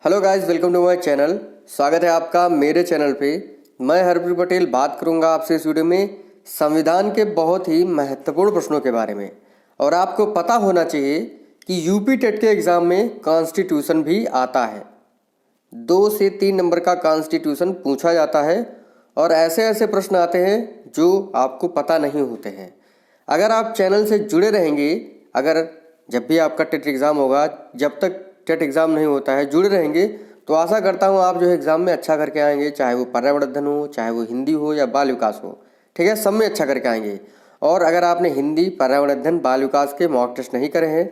Hello guys, welcome to my channel. स्वागत है आपका मेरे चैनल पे। मैं हरप्रीत पटेल बात करूंगा आपसे इस वीडियो में संविधान के बहुत ही महत्वपूर्ण प्रश्नों के बारे में। और आपको पता होना चाहिए कि यूपी टेट के एग्ज़ाम में कॉन्स्टिट्यूशन भी आता है। 2 से 3 नंबर का कॉन्स्टिट्यूशन पूछा जाता है और ऐसे ऐसे प्रश्न आते हैं जो आपको पता नहीं होते हैं। अगर आप चैनल से जुड़े रहेंगे, अगर जब भी आपका टेट एग्ज़ाम होगा, जब तक टेट एग्ज़ाम नहीं होता है, जुड़े रहेंगे तो आशा करता हूँ आप जो है एग्ज़ाम में अच्छा करके आएंगे। चाहे वो पर्यावरण अध्ययन हो, चाहे वो हिंदी हो या बाल विकास हो, ठीक है, सब में अच्छा करके आएंगे। और अगर आपने हिंदी, पर्यावरण अध्ययन, बाल विकास के मॉक टेस्ट नहीं करे हैं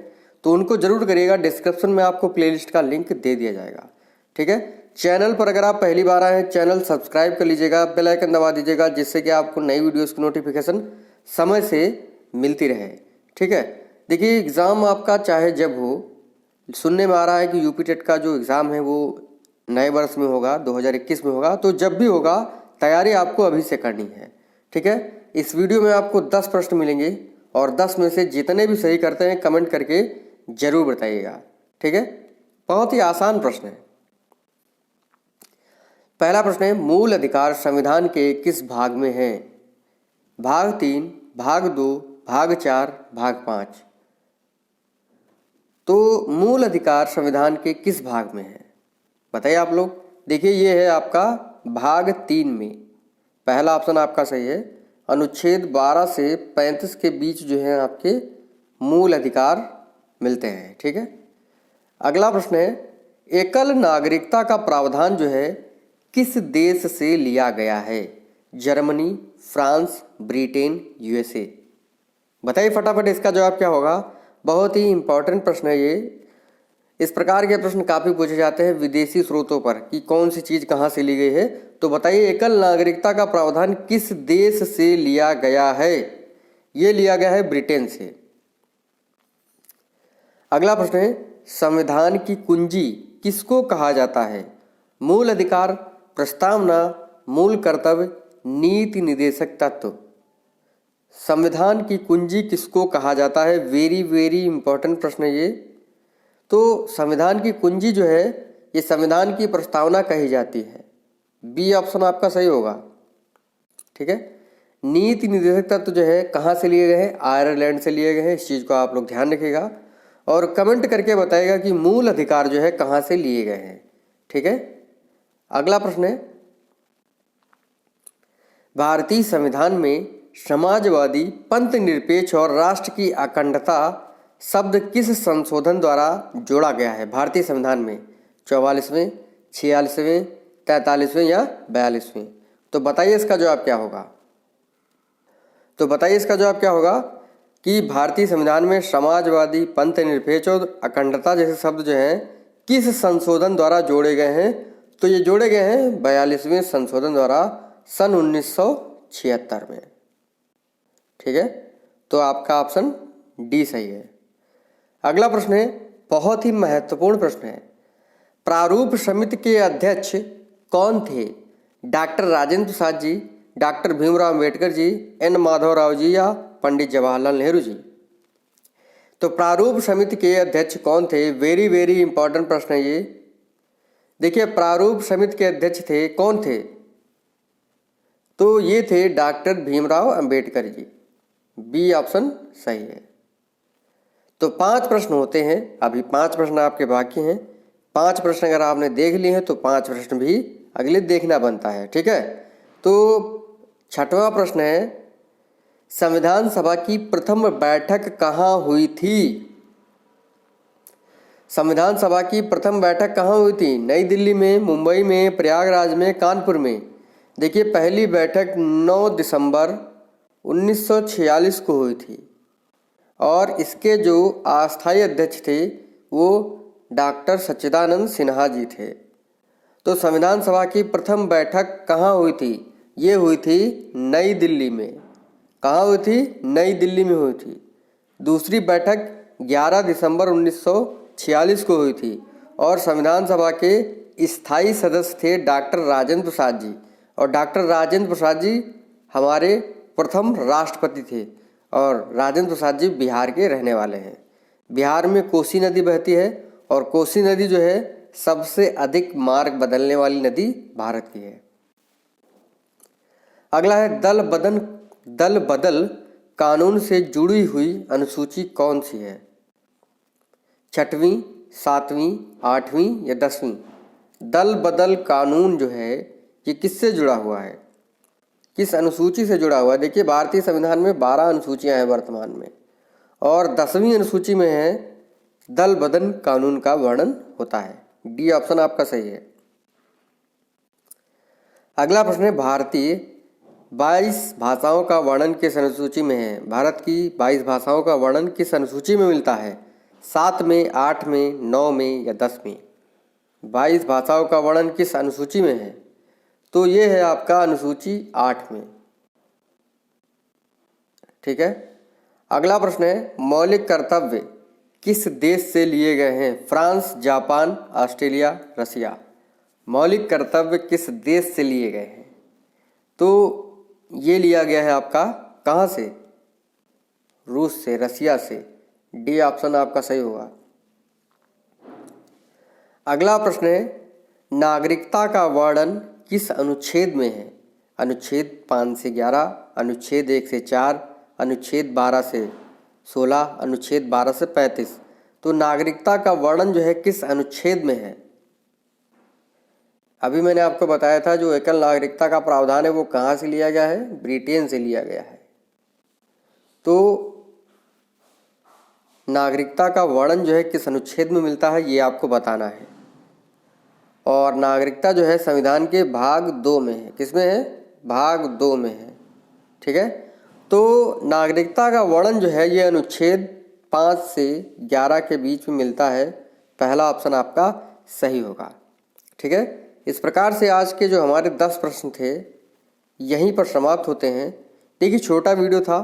तो उनको ज़रूर करिएगा। डिस्क्रिप्शन में आपको प्लेलिस्ट का लिंक दे दिया जाएगा, ठीक है। चैनल पर अगर आप पहली बार आए हैं, चैनल सब्सक्राइब कर लीजिएगा, बेल आइकन दबा दीजिएगा, जिससे कि आपको नई वीडियोस की नोटिफिकेशन समय से मिलती रहे, ठीक है। देखिए, एग्ज़ाम आपका चाहे जब हो, सुनने में आ रहा है कि यूपी टेट का जो एग्ज़ाम है वो नए वर्ष में होगा, 2021 में होगा। तो जब भी होगा तैयारी आपको अभी से करनी है, ठीक है। इस वीडियो में आपको 10 प्रश्न मिलेंगे और 10 में से जितने भी सही करते हैं कमेंट करके ज़रूर बताइएगा, ठीक है। बहुत ही आसान प्रश्न है। पहला प्रश्न है, मूल अधिकार संविधान के किस भाग में है? भाग 3, भाग 2, भाग 4, भाग 5। तो मूल अधिकार संविधान के किस भाग में है, बताइए आप लोग। देखिए, ये है आपका भाग 3 में। पहला ऑप्शन आपका सही है। अनुच्छेद 12 से 35 के बीच जो है आपके मूल अधिकार मिलते हैं, ठीक है। अगला प्रश्न है, एकल नागरिकता का प्रावधान जो है किस देश से लिया गया है? Germany, France, Britain, USA. बताइए फटाफट, इसका जवाब क्या होगा? बहुत ही इंपॉर्टेंट प्रश्न है ये। इस प्रकार के प्रश्न काफ़ी पूछे जाते हैं विदेशी स्रोतों पर कि कौन सी चीज़ कहाँ से ली गई है। तो बताइए, एकल नागरिकता का प्रावधान किस देश से लिया गया है? ये लिया गया है ब्रिटेन से। अगला प्रश्न है, संविधान की कुंजी किसको कहा जाता है? मूल अधिकार, प्रस्तावना, मूल कर्तव्य, नीति निर्देशक तत्व। संविधान की कुंजी किसको कहा जाता है? वेरी वेरी इंपॉर्टेंट प्रश्न है ये। तो संविधान की कुंजी जो है ये संविधान की प्रस्तावना कही जाती है। बी ऑप्शन आपका सही होगा, ठीक है। नीति निर्देशक तत्व जो है कहाँ से लिए गए हैं? आयरलैंड से लिए गए हैं। इस चीज़ को आप लोग ध्यान रखिएगा और कमेंट करके बताइएगा कि मूल अधिकार जो है कहाँ से लिए गए हैं, ठीक है। अगला प्रश्न है, भारतीय संविधान में समाजवादी, पंथ निरपेक्ष और राष्ट्र की अखंडता शब्द किस संशोधन द्वारा जोड़ा गया है? भारतीय संविधान में 44वें, 46वें, 43वें या 42वें। तो बताइए इसका जवाब क्या होगा? कि भारतीय संविधान में समाजवादी, पंथ निरपेक्ष और अखंडता जैसे शब्द जो हैं किस संशोधन द्वारा जोड़े गए हैं? तो ये जोड़े गए हैं 42वें संशोधन द्वारा सन 1976 में, ठीक है। तो आपका ऑप्शन डी सही है। अगला प्रश्न है, बहुत ही महत्वपूर्ण प्रश्न है। प्रारूप समिति के अध्यक्ष कौन थे? Doctor Rajendra Prasad ji, doctor Bhimrao Ambedkar ji, N Madhavrao जी या पंडित जवाहरलाल नेहरू जी। तो प्रारूप समिति के अध्यक्ष कौन थे? वेरी वेरी इंपॉर्टेंट प्रश्न है ये। देखिए, प्रारूप समिति के अध्यक्ष थे, कौन थे? तो ये थे doctor Bhimrao Ambedkar ji. B option सही है। तो 5 प्रश्न होते हैं, अभी 5 प्रश्न आपके बाकी हैं। 5 प्रश्न अगर आपने देख लिए हैं तो 5 प्रश्न भी अगले देखना बनता है, ठीक है। तो 6वां प्रश्न है, संविधान सभा की प्रथम बैठक कहाँ हुई थी? संविधान सभा की प्रथम बैठक कहाँ हुई थी? नई दिल्ली में, मुंबई में, प्रयागराज में, कानपुर में। देखिए, पहली बैठक 9 दिसंबर 1946 को हुई थी और इसके जो अस्थायी अध्यक्ष थे वो डॉक्टर सच्चिदानंद सिन्हा जी थे। तो संविधान सभा की प्रथम बैठक कहाँ हुई थी? ये हुई थी नई दिल्ली में। कहाँ हुई थी? नई दिल्ली में हुई थी। दूसरी बैठक 11 दिसंबर 1946 को हुई थी और संविधान सभा के स्थायी सदस्य थे डॉक्टर राजेंद्र प्रसाद जी। और डॉक्टर राजेंद्र प्रसाद जी हमारे प्रथम राष्ट्रपति थे और राजेंद्र प्रसाद जी बिहार के रहने वाले हैं। बिहार में कोसी नदी बहती है और कोसी नदी जो है सबसे अधिक मार्ग बदलने वाली नदी भारत की है? अगला है दल बदल कानून से जुड़ी हुई अनुसूची कौन सी है? 6वीं, 7वीं, 8वीं या 10वीं? दल बदल कानून जो है ये किससे जुड़ा हुआ है, किस अनुसूची से जुड़ा हुआ है? देखिए, भारतीय संविधान में 12 अनुसूचियां हैं वर्तमान में, और 10वीं अनुसूची में है दल बदल कानून का वर्णन होता है। डी ऑप्शन आपका सही है। अगला प्रश्न है, भारतीय 22 भाषाओं का वर्णन किस अनुसूची में है? भारत की 22 भाषाओं का वर्णन किस अनुसूची में मिलता है? 7 में, 8 में, 9 में या 10 में? 22 भाषाओं का वर्णन किस अनुसूची में है? तो ये है आपका अनुसूची 8 में। ठीक है। अगला प्रश्न है, मौलिक कर्तव्य किस देश से लिए गए हैं? फ्रांस, जापान, ऑस्ट्रेलिया, रसिया? मौलिक कर्तव्य किस देश से लिए गए हैं? तो ये लिया गया है आपका कहाँ से? रूस से, रसिया से। डी ऑप्शन आपका सही होगा। अगला प्रश्न है, नागरिकता का वर्णन किस अनुच्छेद में है? अनुच्छेद 5 से 11, अनुच्छेद 1 से 4, अनुच्छेद 12 से 16, अनुच्छेद 12 से 35? तो नागरिकता का वर्णन जो है किस अनुच्छेद में है? अभी मैंने आपको बताया था जो एकल नागरिकता का प्रावधान है वो कहाँ से लिया गया है? ब्रिटेन से लिया गया है। तो नागरिकता का वर्णन जो है किस अनुच्छेद में मिलता है ये आपको बताना है। और नागरिकता जो है संविधान के भाग 2 में है। किसमें है? भाग 2 में है। ठीक है। तो नागरिकता का वर्णन जो है ये अनुच्छेद 5 से 11 के बीच में मिलता है। पहला ऑप्शन आपका सही होगा। ठीक है। इस प्रकार से आज के जो हमारे 10 प्रश्न थे यहीं पर समाप्त होते हैं। देखिए, छोटा वीडियो था।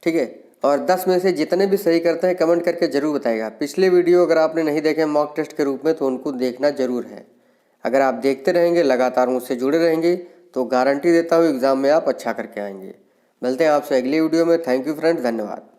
ठीक है। और 10 में से जितने भी सही करते हैं कमेंट करके ज़रूर बताइएगा। पिछले वीडियो अगर आपने नहीं देखे मॉक टेस्ट के रूप में तो उनको देखना ज़रूर है। अगर आप देखते रहेंगे, लगातार मुझसे जुड़े रहेंगे तो गारंटी देता हूँ एग्ज़ाम में आप अच्छा करके आएंगे। मिलते हैं आपसे अगली वीडियो में। थैंक यू फ्रेंड्स, धन्यवाद।